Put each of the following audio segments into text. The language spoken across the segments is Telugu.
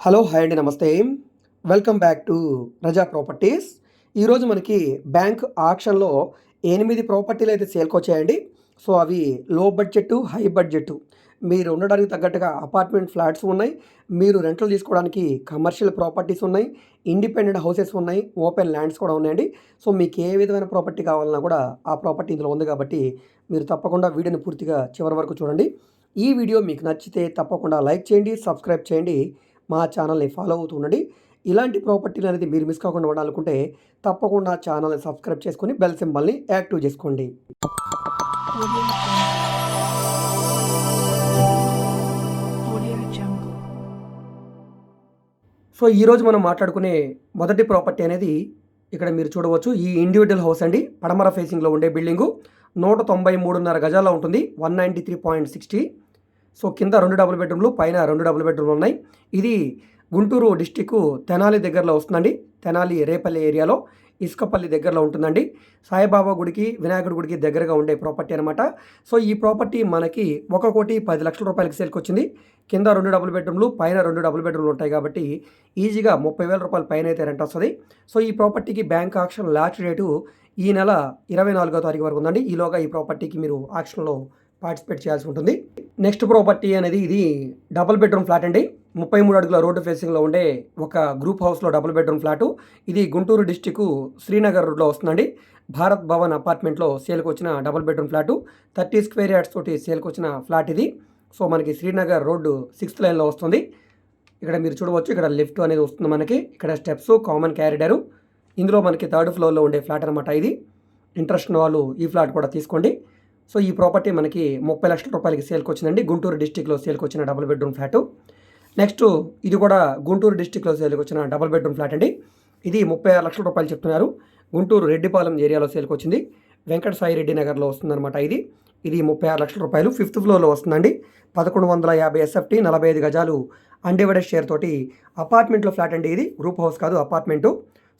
హలో హాయ్ అండి నమస్తే. Welcome back to Raza Properties. ఈరోజు మనకి బ్యాంక్ ఆక్షన్‌లో 8 ప్రాపర్టీలు అయితే సేల్‌కొచ్చాయండి. సో, అవి లో బడ్జెట్, హై బడ్జెట్. మీరు ఉండడానికి తగ్గట్టుగా అపార్ట్మెంట్ ఫ్లాట్స్ ఉన్నాయి. మీరు రెంట్‌లు తీసుకోవడానికి కమర్షియల్ ప్రాపర్టీస్ ఉన్నాయి. ఇండిపెండెంట్ హౌసెస్ ఉన్నాయి. ఓపెన్ ల్యాండ్స్ కూడా ఉన్నాయండి. సో, మీకు ఏ విధమైన ప్రాపర్టీ కావాలన్నా కూడా ఆ ప్రాపర్టీ ఇందులో ఉంది కాబట్టి మీరు తప్పకుండా వీడియోని పూర్తిగా చివరి వరకు చూడండి. ఈ వీడియో మీకు నచ్చితే తప్పకుండా లైక్ చేయండి, సబ్స్క్రైబ్ చేయండి. మా ఛానల్‌ని ఫాలో అవుతూ ఉండండి. ఇలాంటి ప్రాపర్టీలు అనేది మీరు మిస్ కాకుండా ఉండాలనుకుంటే తప్పకుండా ఛానల్‌ని సబ్స్క్రైబ్ చేసుకొని బెల్ సింబల్‌ని యాక్టివ్ చేసుకోండి. Audio Jungle. సో, ఈరోజు మనం మాట్లాడుకునే మొదటి ప్రాపర్టీ అనేది ఇక్కడ మీరు చూడవచ్చు. ఈ ఇండివిడ్యువల్ హౌస్ అండి. పడమర ఫేసింగ్‌లో ఉండే బిల్డింగు 193.5 గజాల్లో ఉంటుంది. 193.60. సో, కింద 2 డబుల్ బెడ్రూమ్‌లు, పైన 2 డబుల్ బెడ్రూమ్‌లు ఉన్నాయి. ఇది గుంటూరు డిస్ట్రిక్కు తెనాలి దగ్గరలో వస్తుందండి. తెనాలి రేపల్లి ఏరియాలో ఇసుకపల్లి దగ్గరలో ఉంటుందండి. సాయిబాబా గుడికి, వినాయకుడి గుడికి దగ్గరగా ఉండే ప్రాపర్టీ అనమాట. సో, ఈ ప్రాపర్టీ మనకి 1,10,00,000 సేల్‌కొచ్చింది. కింద 2 డబుల్ బెడ్రూమ్‌లు, పైన 2 డబుల్ బెడ్రూమ్‌లు ఉంటాయి కాబట్టి ఈజీగా రూ. 30,000 పైన అయితే రెంట్ వస్తది. సో, ఈ ప్రాపర్టీకి బ్యాంక్ ఆక్షన్ లాస్ట్ డేటు ఈ నెల 24వ తారీఖు వరకు ఉందండి. ఈలోగా ఈ ప్రాపర్టీకి మీరు ఆక్షన్‌లో పార్టిసిపేట్ చేయాల్సి ఉంటుంది. నెక్స్ట్ ప్రాపర్టీ అనేది ఇది డబుల్ బెడ్రూమ్ ఫ్లాట్ అండి. 33 అడుగుల రోడ్డు ఫేసింగ్‌లో ఉండే ఒక గ్రూప్ హౌస్‌లో డబుల్ బెడ్రూమ్ ఫ్లాటు. ఇది గుంటూరు డిస్ట్రిక్కు శ్రీనగర్ రోడ్‌లో వస్తుందండి. భారత్ భవన్ అపార్ట్మెంట్‌లో సేల్‌కొచ్చిన double bedroom flat. 30 square yards తోటి సేల్‌కొచ్చిన ఫ్లాట్ ఇది. సో, మనకి శ్రీనగర్ రోడ్డు 6th లైన్‌లో వస్తుంది. ఇక్కడ మీరు చూడవచ్చు. ఇక్కడ లిఫ్ట్ అనేది వస్తుంది మనకి. ఇక్కడ స్టెప్స్, కామన్ క్యారిడారు. ఇందులో మనకి 3rd ఫ్లోర్‌లో ఉండే ఫ్లాట్ అనమాట ఇది. ఇంట్రెస్ట్ ఉన్న వాళ్ళు ఈ ఫ్లాట్ కూడా తీసుకోండి. సో, ఈ ప్రాపర్టీ మనకి రూ. 30,00,000 సేల్‌కొచ్చిందండి. గుంటూరు డిస్ట్రిక్ట్‌లో సేల్‌కొచ్చిన డబుల్ బెడ్రూమ్ ఫ్లాటు. నెక్స్ట్ ఇది కూడా గుంటూరు డిస్ట్రిక్ట్‌లో సేల్‌కొచ్చిన డబుల్ బెడ్రూమ్ ఫ్లాట్ అండి. ఇది రూ. 36,00,000 చెప్తున్నారు. గుంటూరు రెడ్డిపాలెం ఏరియాలో సేల్‌కొచ్చింది. వెంకట సాయి రెడ్డి నగర్‌లో వస్తుందన్నమాట ఇది. ఇది రూ. 36,00,000 5th ఫ్లోర్‌లో వస్తుందండి. 1150 ఎస్ఎఫ్టీ, 45 గజాలు అన్‌డివైడెడ్ షేర్ తోటి అపార్ట్మెంట్‌లో ఫ్లాట్ అండి ఇది. గ్రూప్ హౌస్ కాదు, అపార్ట్మెంటు.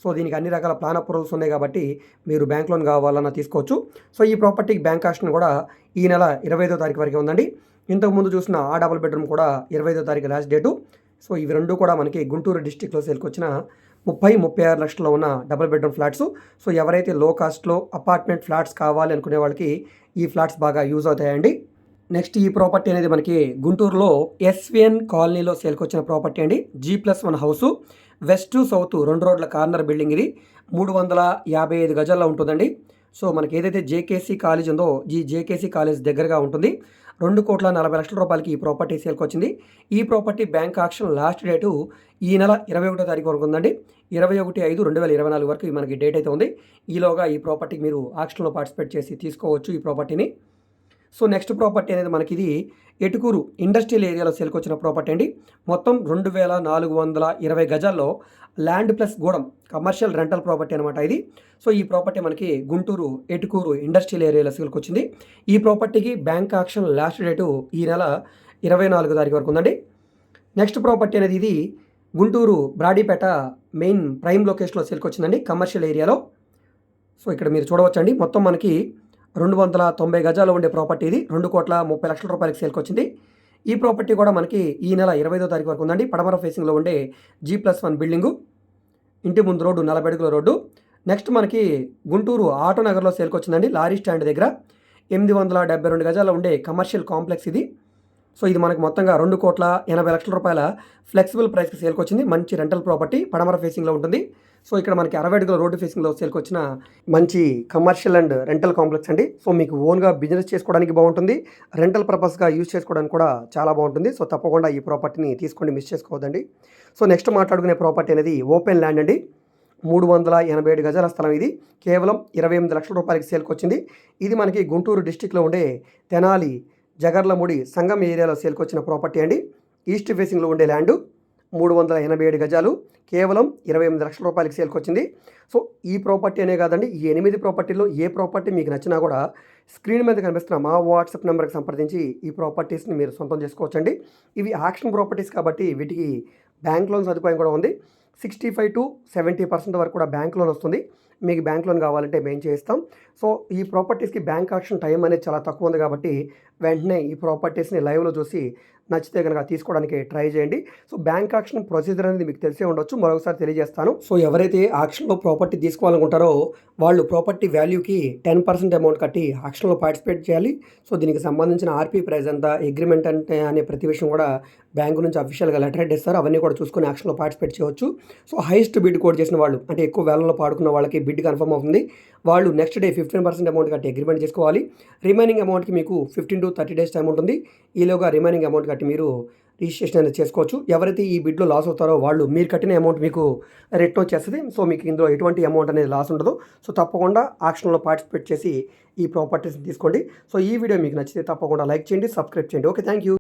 సో, దీనికి అన్ని రకాల ప్లాన్ అప్రూవల్స్ ఉన్నాయి కాబట్టి మీరు బ్యాంక్ లోన్ కావాలన్నా తీసుకోవచ్చు. సో, ఈ ప్రాపర్టీకి బ్యాంక్ ఆక్షన్ కూడా ఈ నెల 25వ తారీఖు వరకే ఉందండి. ఇంతకుముందు చూసిన ఆ డబుల్ బెడ్రూమ్ కూడా 25వ తారీఖు లాస్ట్ డేటు. సో, ఇవి రెండు కూడా మనకి గుంటూరు డిస్ట్రిక్ట్‌లో సేల్‌కొచ్చిన 36 లక్షల్లో ఉన్న డబుల్ బెడ్రూమ్ ఫ్లాట్స్. సో, ఎవరైతే లో కాస్ట్‌లో అపార్ట్మెంట్ ఫ్లాట్స్ కావాలి అనుకునే వాళ్ళకి ఈ ఫ్లాట్స్ బాగా యూజ్ అవుతాయండి. నెక్స్ట్ ఈ ప్రాపర్టీ అనేది మనకి గుంటూరులో ఎస్విఎన్ కాలనీలో సేల్‌కొచ్చిన ప్రాపర్టీ అండి. G+1 house. వెస్ట్, సౌత్ 2 రోడ్ల కార్నర్ బిల్డింగ్ ఇది. 355 గజాల్లో ఉంటుందండి. సో, మనకి ఏదైతే జేకేసీ కాలేజ్ ఉందో ఈ జేకేసీ కాలేజ్ దగ్గరగా ఉంటుంది. 2,40,00,000 ఈ ప్రాపర్టీ సేల్‌కొచ్చింది. ఈ property bank auction last date ఈ నెల 21వ తారీఖు వరకు ఉందండి. 21/5/2024 వరకు మనకి డేట్ అయితే ఉంది. ఈలోగా ఈ ప్రాపర్టీకి మీరు ఆక్షన్‌లో పార్టిసిపేట్ చేసి తీసుకోవచ్చు ఈ ప్రాపర్టీని. సో, నెక్స్ట్ ప్రాపర్టీ అనేది మనకి ఇది ఎటుకూరు ఇండస్ట్రియల్ ఏరియాలో సేల్‌కొచ్చిన ప్రాపర్టీ అండి. మొత్తం 2,420 గజాల్లో land plus Gudem commercial rental property అనమాట ఇది. సో, ఈ ప్రాపర్టీ మనకి గుంటూరు ఎటుకూరు ఇండస్ట్రియల్ ఏరియాలో సేల్‌కొచ్చింది. ఈ ప్రాపర్టీకి బ్యాంక్ ఆక్షన్ లాస్ట్ డేటు ఈ నెల 24వ తారీఖు వరకు ఉందండి. నెక్స్ట్ ప్రాపర్టీ అనేది ఇది గుంటూరు బ్రాడీపేట మెయిన్ ప్రైమ్ లొకేషన్‌లో సేల్‌కొచ్చిందండి కమర్షియల్ ఏరియాలో. సో, ఇక్కడ మీరు చూడవచ్చండి. మొత్తం మనకి 290 గజాలు ఉండే ప్రాపర్టీ ఇది. 2,30,00,000 సేల్‌కొచ్చింది. ఈ ప్రాపర్టీ కూడా మనకి ఈ నెల 25వ తారీఖు వరకు ఉందండి. పడమర ఫేసింగ్‌లో ఉండే G+1 బిల్డింగు. ఇంటి ముందు రోడ్డు 40 అడుగుల రోడ్డు. నెక్స్ట్ మనకి గుంటూరు ఆటో నగర్‌లో సేల్‌కొచ్చిందండి. లారీ స్టాండ్ దగ్గర 872 గజాల్లో ఉండే కమర్షియల్ కాంప్లెక్స్ ఇది. సో, ఇది మనకు మొత్తంగా రూ. 2,80,00,000 ఫ్లెక్సిబుల్ ప్రైస్‌కి సేల్‌కొచ్చింది. మంచి రెంటల్ ప్రాపర్టీ పడమర ఫేసింగ్‌లో ఉంటుంది. సో, ఇక్కడ మనకి 60 అడుగుల రోడ్డు ఫేసింగ్‌లో సేల్‌కొచ్చిన మంచి కమర్షియల్ అండ్ రెంటల్ కాంప్లెక్స్ అండి. సో, మీకు ఓన్‌గా బిజినెస్ చేసుకోవడానికి బాగుంటుంది. రెంటల్ పర్పస్‌గా యూజ్ చేసుకోవడానికి కూడా చాలా బాగుంటుంది. సో, తప్పకుండా ఈ ప్రాపర్టీని తీసుకోండి, మిస్ చేసుకోవద్దండి. సో, నెక్స్ట్ మాట్లాడుకునే ప్రాపర్టీ అనేది ఓపెన్ ల్యాండ్ అండి. 387 గజాల స్థలం ఇది. కేవలం రూ. 28,00,000 సేల్‌కొచ్చింది. ఇది మనకి గుంటూరు డిస్ట్రిక్ట్‌లో ఉండే తెనాలి జగర్లముడి సంగం ఏరియాలో సేల్‌కొచ్చిన ప్రాపర్టీ అండి. ఈస్ట్ ఫేసింగ్‌లో ఉండే ల్యాండు 387 గజాలు. కేవలం రూ. 28,00,000 సేల్‌కొచ్చింది. సో, ఈ ప్రాపర్టీ అనే కాదండి, ఈ 8 ప్రాపర్టీల్లో ఏ ప్రాపర్టీ మీకు నచ్చినా కూడా స్క్రీన్ మీద కనిపిస్తున్న మా వాట్సాప్ నెంబర్కి సంప్రదించి ఈ ప్రాపర్టీస్ని మీరు సొంతం చేసుకోవచ్చండి. ఇవి ఆక్షన్ ప్రాపర్టీస్ కాబట్టి వీటికి బ్యాంక్ లోన్ సదుపాయం కూడా ఉంది. 65% to 70% వరకు కూడా బ్యాంక్ లోన్ వస్తుంది. మీకు బ్యాంక్ లోన్ కావాలంటే మేము చేస్తాం. సో ఈ ప్రాపర్టీస్కి బ్యాంక్ ఆక్షన్ టైం అనేది చాలా తక్కువ ఉంది కాబట్టి వెంటనే ఈ ప్రాపర్టీస్ని లైవ్లో చూసి నచ్చితే కనుక తీసుకోవడానికి ట్రై చేయండి. సో బ్యాంక్ ఆక్షన్ ప్రొసీజర్ అనేది మీకు తెలిసే ఉండొచ్చు, మరొకసారి తెలియజేస్తాను. సో ఎవరైతే ఆక్షన్లో ప్రాపర్టీ తీసుకోవాలనుకుంటారో వాళ్ళు ప్రాపర్టీ వాల్యూకి 10% అమౌంట్ కట్టి ఆక్షన్లో పార్టిసిపేట్ చేయాలి. సో దీనికి సంబంధించిన ఆర్పీ ప్రైస్ ఎంత, అగ్రిమెంట్ అంటే అనే ప్రతి విషయం కూడా బ్యాంకు నుంచి అఫీషియల్గా లెటర్ హెడ్ ఇస్తారు. అవన్నీ కూడా చూసుకొని ఆక్షన్లో పార్టిసిపేట్ చేయవచ్చు. సో హైయెస్ట్ బిడ్ కోడ్ చేసిన వాళ్ళు అంటే ఎక్కువ వేలలో పాడుకున్న వాళ్ళకి బిడ్ కన్ఫర్మ్ అవుతుంది. వాళ్ళు నెక్స్ట్ డే 15% అమౌంట్ కట్టి అగ్రిమెంట్ చేసుకోవాలి. రిమైనింగ్ అమౌంట్కి మీకు 15 to 30 days టైం ఉంటుంది. ఈలోగా రిమైనింగ్ అమౌంట్ కట్టి మీరు రిజిస్ట్రేషన్ అనేది చేసుకోవచ్చు. ఎవరైతే ఈ బిడ్లో లాస్ అవుతారో వాళ్ళు మీరు కట్టిన అమౌంట్ మీకు రిటర్న్ వచ్చేస్తుంది. సో మీకు ఇందులో ఎటువంటి అమౌంట్ అనేది లాస్ ఉండదు. సో తప్పకుండా ఆక్షన్లో పార్టిసిపేట్ చేసి ఈ ప్రాపర్టీస్ని తీసుకోండి. సో ఈ వీడియో మీకు నచ్చితే తప్పకుండా లైక్ చేయండి, సబ్స్క్రైబ్ చేయండి. Okay, thank you.